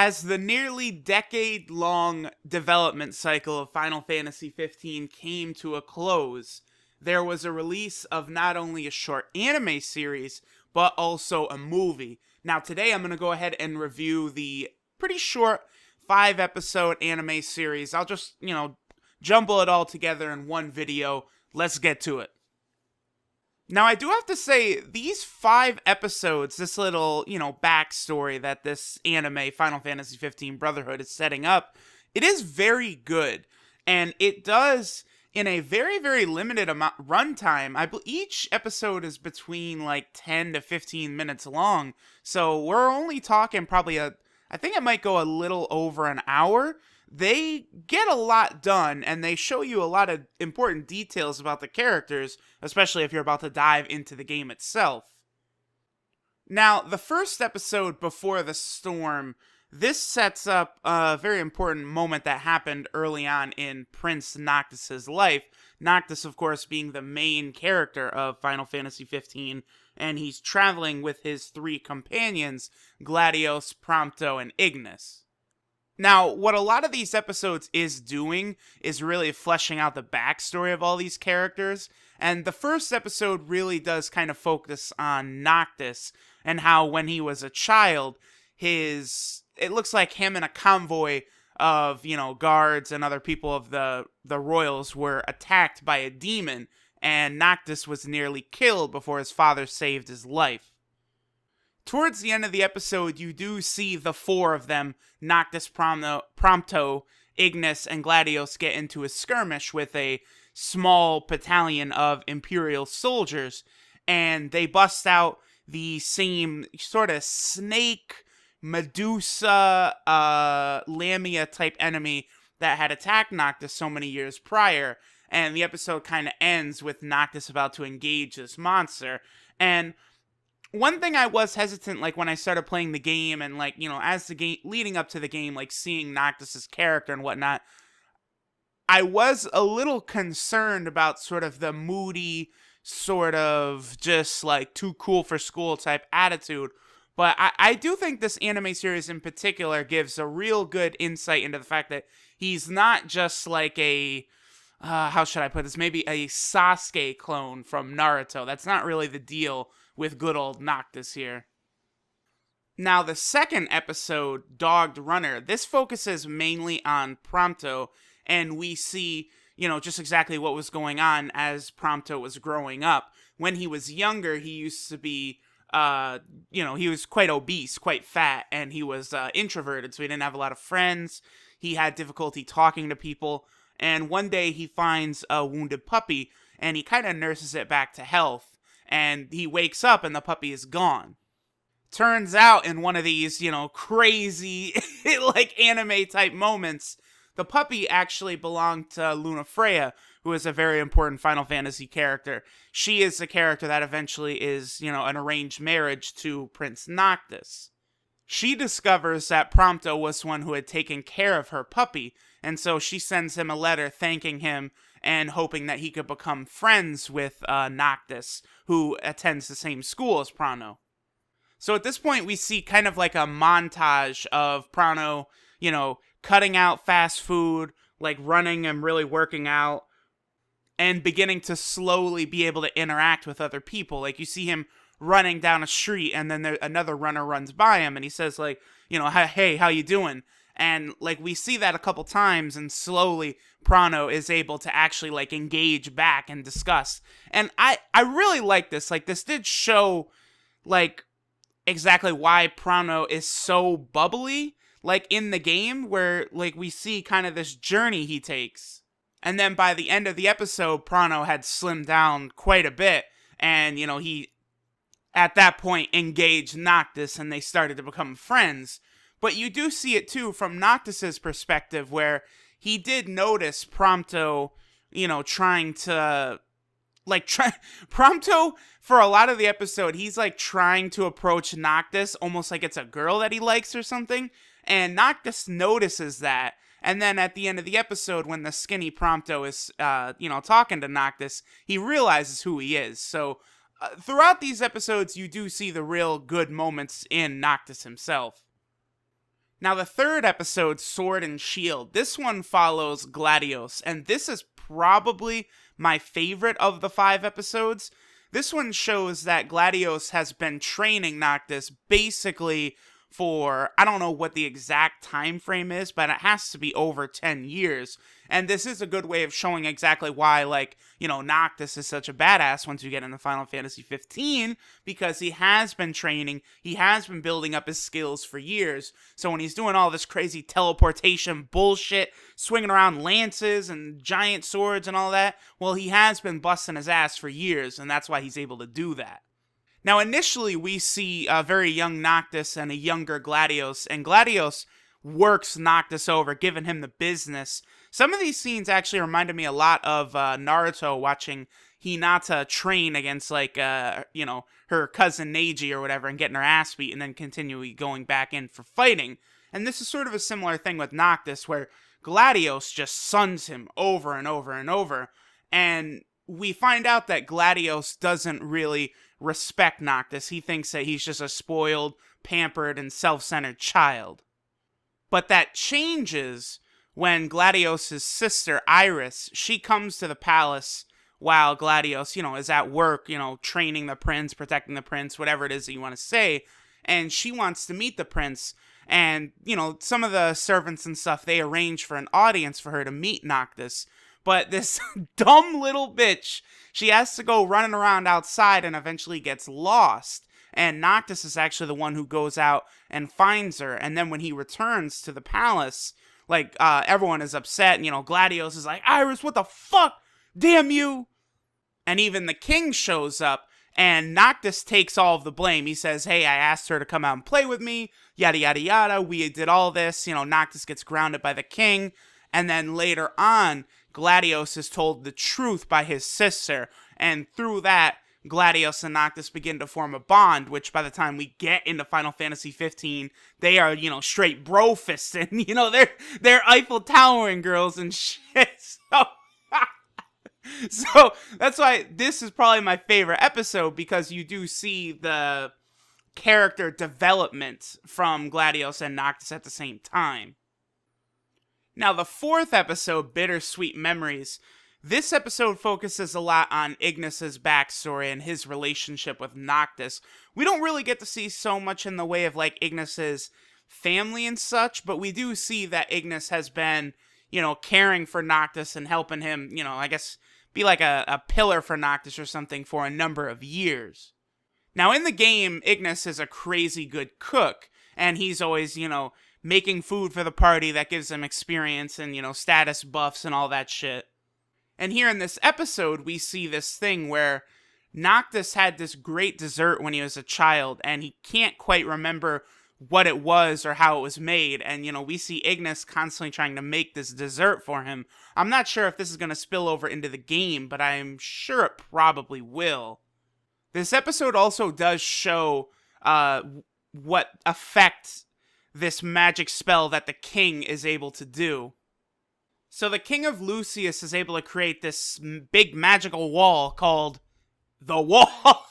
As the nearly decade-long development cycle of Final Fantasy XV came to a close, there was a release of not only a short anime series, but also a movie. Now today I'm going to go ahead and review the pretty short 5-episode anime series. I'll just, jumble it all together in one video. Let's get to it. Now, I do have to say, these 5 episodes, this little, backstory that this anime, Final Fantasy XV Brotherhood, is setting up, it is very good. And it does, in a very, very limited amount runtime, each episode is between, 10 to 15 minutes long. So we're only talking probably I think it might go a little over an hour. They get a lot done, and they show you a lot of important details about the characters, especially if you're about to dive into the game itself. Now, the first episode, Before the Storm, this sets up a very important moment that happened early on in Prince Noctis' life. Noctis, of course, being the main character of Final Fantasy XV, and he's traveling with his 3 companions, Gladius, Prompto, and Ignis. Now, what a lot of these episodes is doing is really fleshing out the backstory of all these characters, and the first episode really does kind of focus on Noctis, and how when he was a child, it looks like him and a convoy of, guards and other people of the royals were attacked by a demon, and Noctis was nearly killed before his father saved his life. Towards the end of the episode, you do see the 4 of them, Noctis, Prompto, Ignis, and Gladius, get into a skirmish with a small battalion of Imperial soldiers, and they bust out the same sort of snake, Medusa, Lamia type enemy that had attacked Noctis so many years prior, and the episode kind of ends with Noctis about to engage this monster. And one thing I was hesitant, when I started playing the game and, as the game, leading up to the game, seeing Noctis' character and whatnot, I was a little concerned about sort of the moody, sort of just, too cool for school type attitude. But I do think this anime series in particular gives a real good insight into the fact that he's not just how should I put this, maybe a Sasuke clone from Naruto. That's not really the deal with good old Noctis here. Now, the second episode, Dogged Runner, this focuses mainly on Prompto, and we see, just exactly what was going on as Prompto was growing up. When he was younger, he used to be, he was quite obese, quite fat, and he was introverted, so he didn't have a lot of friends. He had difficulty talking to people, and one day he finds a wounded puppy, and he kind of nurses it back to health. And he wakes up and the puppy is gone. Turns out in one of these, crazy, anime type moments, the puppy actually belonged to Lunafreya, who is a very important Final Fantasy character. She is the character that eventually is, an arranged marriage to Prince Noctis. She discovers that Prompto was one who had taken care of her puppy, and so she sends him a letter thanking him and hoping that he could become friends with Noctis, who attends the same school as Prompto. So at this point, we see kind of like a montage of Prompto, cutting out fast food, running and really working out, and beginning to slowly be able to interact with other people. You see him running down a street, and then another runner runs by him, and he says, hey, how you doing? And, we see that a couple times, and slowly Prompto is able to actually, engage back and discuss. And I really like this. This did show, exactly why Prompto is so bubbly, in the game, where, we see kind of this journey he takes. And then by the end of the episode, Prompto had slimmed down quite a bit, and, he, at that point, engaged Noctis, and they started to become friends. But you do see it, too, from Noctis' perspective, where he did notice Prompto, trying to, Prompto, for a lot of the episode, he's, trying to approach Noctis almost like it's a girl that he likes or something, and Noctis notices that, and then at the end of the episode, when the skinny Prompto is, talking to Noctis, he realizes who he is. So, throughout these episodes, you do see the real good moments in Noctis himself. Now, the third episode, Sword and Shield, this one follows Gladius, and this is probably my favorite of the 5 episodes. This one shows that Gladius has been training Noctis basically for, I don't know what the exact time frame is, but it has to be over 10 years. And this is a good way of showing exactly why, like, Noctis is such a badass once you get into Final Fantasy 15, because he has been training, he has been building up his skills for years. So when he's doing all this crazy teleportation bullshit, swinging around lances and giant swords and all that, well, he has been busting his ass for years, and that's why he's able to do that. Now, initially, we see a very young Noctis and a younger Gladius, and Gladius works Noctis over, giving him the business. Some of these scenes actually reminded me a lot of Naruto watching Hinata train against, her cousin Neji or whatever, and getting her ass beat, and then continually going back in for fighting. And this is sort of a similar thing with Noctis, where Gladius just suns him over and over and over, and we find out that Gladius doesn't really respect Noctis. He thinks that he's just a spoiled, pampered, and self-centered child. But that changes when Gladius' sister, Iris, she comes to the palace while Gladius, is at work, training the prince, protecting the prince, whatever it is that you want to say, and she wants to meet the prince, and, some of the servants and stuff, they arrange for an audience for her to meet Noctis. But this dumb little bitch, she has to go running around outside and eventually gets lost. And Noctis is actually the one who goes out and finds her. And then when he returns to the palace, everyone is upset. And, Gladius is like, Iris, what the fuck? Damn you. And even the king shows up. And Noctis takes all of the blame. He says, hey, I asked her to come out and play with me. Yada, yada, yada. We did all this. Noctis gets grounded by the king. And then later on, Gladius is told the truth by his sister, and through that, Gladius and Noctis begin to form a bond, which by the time we get into Final Fantasy 15, they are, straight bro-fisting, they're Eiffel Towering girls and shit, so that's why this is probably my favorite episode, because you do see the character development from Gladius and Noctis at the same time. Now, the fourth episode, Bittersweet Memories, this episode focuses a lot on Ignis' backstory and his relationship with Noctis. We don't really get to see so much in the way of, Ignis' family and such, but we do see that Ignis has been, caring for Noctis and helping him, I guess, be like a pillar for Noctis or something for a number of years. Now, in the game, Ignis is a crazy good cook, and he's always, making food for the party that gives them experience and, status buffs and all that shit. And here in this episode, we see this thing where Noctis had this great dessert when he was a child, and he can't quite remember what it was or how it was made. And, we see Ignis constantly trying to make this dessert for him. I'm not sure if this is going to spill over into the game, but I'm sure it probably will. This episode also does show what effect this magic spell that the king is able to do. So the king of Lucius is able to create this big magical wall called the Wall.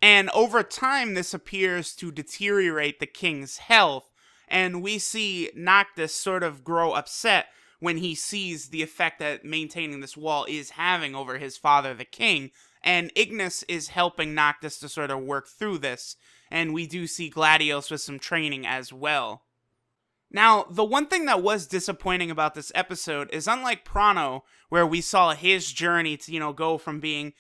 And over time, this appears to deteriorate the king's health. And we see Noctis sort of grow upset when he sees the effect that maintaining this wall is having over his father, the king. And Ignis is helping Noctis to sort of work through this. And we do see Gladius with some training as well. Now, the one thing that was disappointing about this episode is, unlike Prompto, where we saw his journey to, go from being,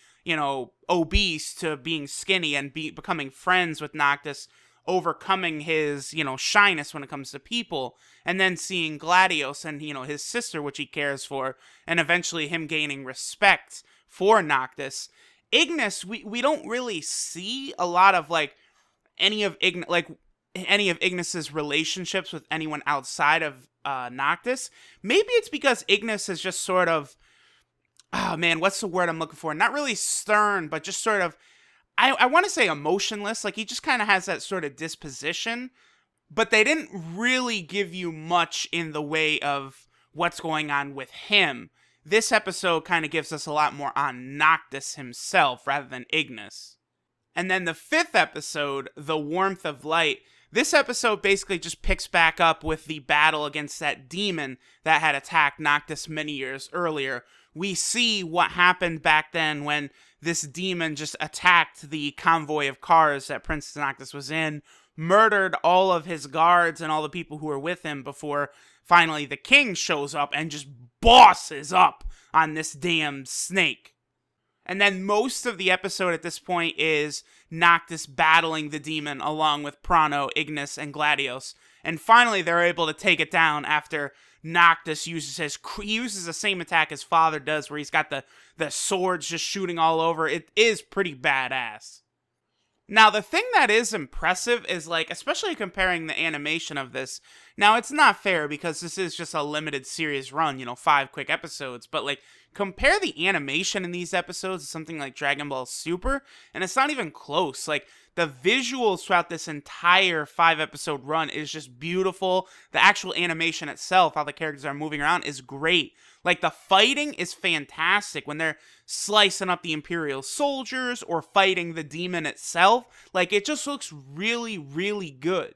obese to being skinny and becoming friends with Noctis, overcoming his, shyness when it comes to people, and then seeing Gladius and, his sister, which he cares for, and eventually him gaining respect for Noctis. Ignis, we don't really see a lot of, any of Ignis's relationships with anyone outside of Noctis. Maybe it's because Ignis is just sort of, what's the word I'm looking for? Not really stern, but just sort of, I want to say emotionless. He just kind of has that sort of disposition, but they didn't really give you much in the way of what's going on with him. This episode kind of gives us a lot more on Noctis himself rather than Ignis. And then the fifth episode, The Warmth of Light, This episode basically just picks back up with the battle against that demon that had attacked Noctis many years earlier. We see what happened back then when this demon just attacked the convoy of cars that Princess Noctis was in, murdered all of his guards and all the people who were with him before finally the king shows up and just bosses up on this damn snake. And then most of the episode at this point is Noctis battling the demon along with Prompto, Ignis, and Gladius. And finally they're able to take it down after Noctis uses the same attack his father does, where he's got the swords just shooting all over. It is pretty badass. Now, the thing that is impressive is, like, especially comparing the animation of this. Now, it's not fair because this is just a limited series run, 5 quick episodes. But, like, compare the animation in these episodes to something like Dragon Ball Super, and it's not even close. Like, the visuals throughout this entire 5-episode run is just beautiful. The actual animation itself, how the characters are moving around, is great. Like, the fighting is fantastic when they're slicing up the Imperial soldiers or fighting the demon itself. Like, it just looks really, really good.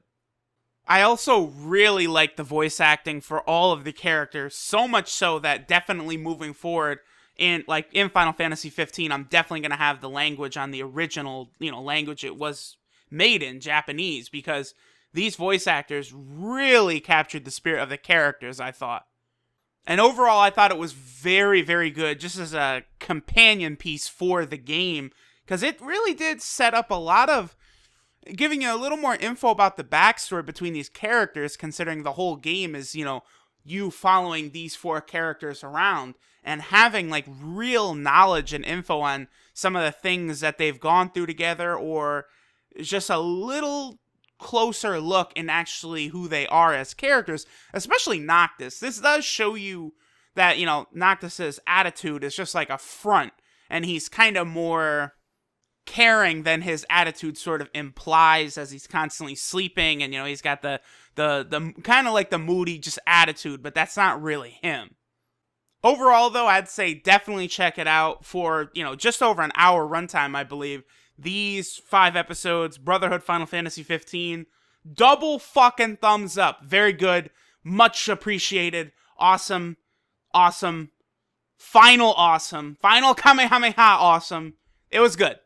I also really like the voice acting for all of the characters, so much so that definitely moving forward in Final Fantasy 15, I'm definitely going to have the language on the original, language it was made in, Japanese, because these voice actors really captured the spirit of the characters, I thought. And overall, I thought it was very, very good, just as a companion piece for the game, because it really did set up a lot of, giving you a little more info about the backstory between these characters, considering the whole game is, you following these 4 characters around, and having, like, real knowledge and info on some of the things that they've gone through together, or just a little closer look in actually who they are as characters, especially Noctis. This does show you that, Noctis's attitude is just like a front, and he's kind of more caring than his attitude sort of implies, as he's constantly sleeping, and, he's got the kind of like the moody just attitude, but that's not really him. Overall, though, I'd say definitely check it out for, just over an hour runtime, I believe. These 5 episodes, Brotherhood Final Fantasy 15, double fucking thumbs up. Very good. Much appreciated. Awesome. Awesome. Final awesome. Final Kamehameha awesome. It was good.